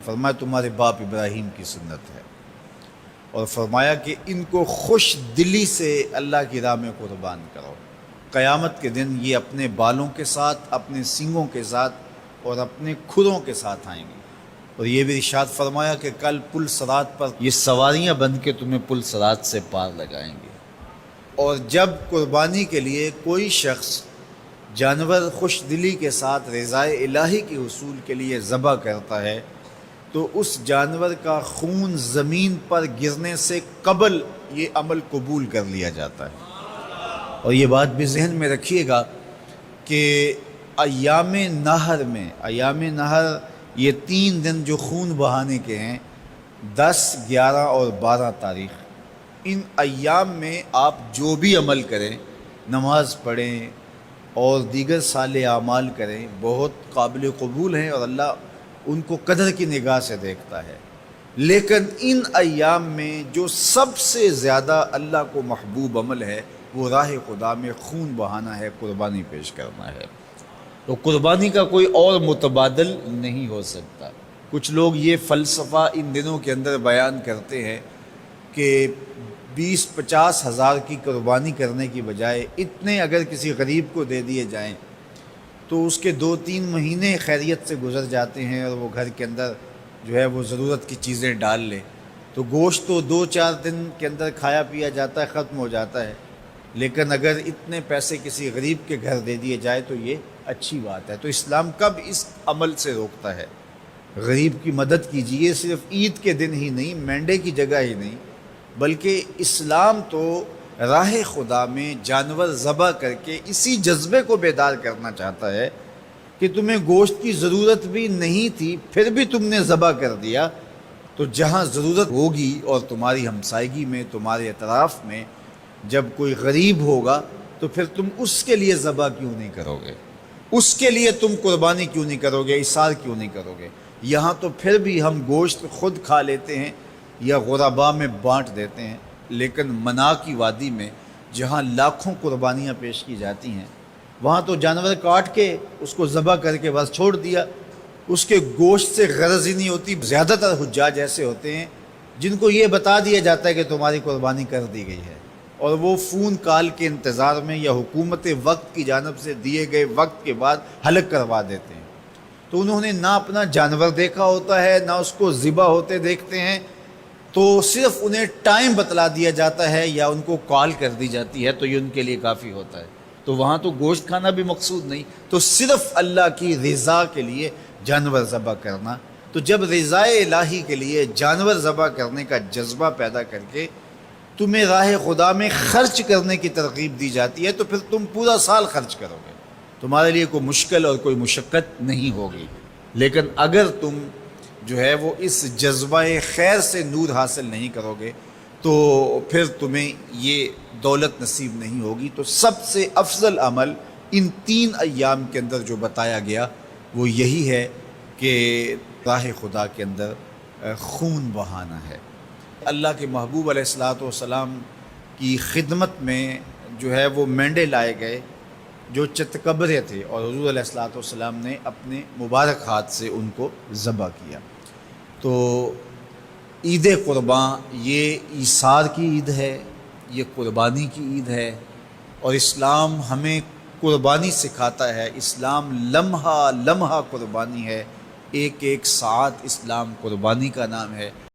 فرمایا تمہارے باپ ابراہیم کی سنت ہے، اور فرمایا کہ ان کو خوش دلی سے اللہ کی راہ میں قربان کرو۔ قیامت کے دن یہ اپنے بالوں کے ساتھ، اپنے سینگوں کے ساتھ اور اپنے کھروں کے ساتھ آئیں گے، اور یہ بھی ارشاد فرمایا کہ کل پل صراط پر یہ سواریاں بن کے تمہیں پل صراط سے پار لگائیں گے۔ اور جب قربانی کے لیے کوئی شخص جانور خوش دلی کے ساتھ رضائے الہی کے حصول کے لیے ذبح کرتا ہے تو اس جانور کا خون زمین پر گرنے سے قبل یہ عمل قبول کر لیا جاتا ہے۔ اور یہ بات بھی ذہن میں رکھیے گا کہ ایام نہر یہ 3 دن جو خون بہانے کے ہیں، 10، 11 اور 12 تاریخ، ان ایام میں آپ جو بھی عمل کریں، نماز پڑھیں اور دیگر صالح اعمال کریں، بہت قابل قبول ہیں اور اللہ ان کو قدر کی نگاہ سے دیکھتا ہے۔ لیکن ان ایام میں جو سب سے زیادہ اللہ کو محبوب عمل ہے وہ راہ خدا میں خون بہانا ہے، قربانی پیش کرنا ہے۔ تو قربانی کا کوئی اور متبادل نہیں ہو سکتا۔ کچھ لوگ یہ فلسفہ ان دنوں کے اندر بیان کرتے ہیں کہ 20-50 ہزار کی قربانی کرنے کی بجائے اتنے اگر کسی غریب کو دے دیے جائیں تو اس کے 2-3 مہینے خیریت سے گزر جاتے ہیں، اور وہ گھر کے اندر جو ہے وہ ضرورت کی چیزیں ڈال لے تو گوشت تو 2-4 دن کے اندر کھایا پیا جاتا ہے، ختم ہو جاتا ہے۔ لیکن اگر اتنے پیسے کسی غریب کے گھر دے دیے جائے تو یہ اچھی بات ہے۔ تو اسلام کب اس عمل سے روکتا ہے؟ غریب کی مدد کیجیے، صرف عید کے دن ہی نہیں، مینڈے کی جگہ ہی نہیں، بلکہ اسلام تو راہ خدا میں جانور ذبح کر کے اسی جذبے کو بیدار کرنا چاہتا ہے کہ تمہیں گوشت کی ضرورت بھی نہیں تھی پھر بھی تم نے ذبح کر دیا، تو جہاں ضرورت ہوگی اور تمہاری ہمسائیگی میں، تمہارے اطراف میں جب کوئی غریب ہوگا تو پھر تم اس کے لیے ذبح کیوں نہیں کرو گے؟ اس کے لیے تم قربانی کیوں نہیں کرو گے؟ اِثار کیوں نہیں کرو گے؟ یہاں تو پھر بھی ہم گوشت خود کھا لیتے ہیں یا غرباء میں بانٹ دیتے ہیں، لیکن منا کی وادی میں جہاں لاکھوں قربانیاں پیش کی جاتی ہیں وہاں تو جانور کاٹ کے اس کو ذبح کر کے بس چھوڑ دیا، اس کے گوشت سے غرض ہی نہیں ہوتی۔ زیادہ تر حجاج ایسے ہوتے ہیں جن کو یہ بتا دیا جاتا ہے کہ تمہاری قربانی کر دی گئی ہے، اور وہ فون کال کے انتظار میں یا حکومت وقت کی جانب سے دیے گئے وقت کے بعد حلق کروا دیتے ہیں۔ تو انہوں نے نہ اپنا جانور دیکھا ہوتا ہے، نہ اس کو ذبح ہوتے دیکھتے ہیں، تو صرف انہیں ٹائم بتلا دیا جاتا ہے یا ان کو کال کر دی جاتی ہے تو یہ ان کے لیے کافی ہوتا ہے۔ تو وہاں تو گوشت کھانا بھی مقصود نہیں، تو صرف اللہ کی رضا کے لیے جانور ذبح کرنا۔ تو جب رضائے الہی کے لیے جانور ذبح کرنے کا جذبہ پیدا کر کے تمہیں راہ خدا میں خرچ کرنے کی ترغیب دی جاتی ہے تو پھر تم پورا سال خرچ کرو گے، تمہارے لیے کوئی مشکل اور کوئی مشقت نہیں ہوگی۔ لیکن اگر تم جو ہے وہ اس جذبہ خیر سے نور حاصل نہیں کرو گے تو پھر تمہیں یہ دولت نصیب نہیں ہوگی۔ تو سب سے افضل عمل ان 3 ایام کے اندر جو بتایا گیا وہ یہی ہے کہ راہ خدا کے اندر خون بہانا ہے۔ اللہ کے محبوب علیہ الصلوۃ والسلام کی خدمت میں جو ہے وہ مینڈے لائے گئے جو چتکبرے تھے، اور حضور علیہ الصلوۃ والسلام نے اپنے مبارک ہاتھ سے ان کو ذبح کیا۔ تو عید قرباں یہ ایثار کی عید ہے، یہ قربانی کی عید ہے، اور اسلام ہمیں قربانی سکھاتا ہے۔ اسلام لمحہ لمحہ قربانی ہے، ایک ایک ساعت اسلام قربانی کا نام ہے۔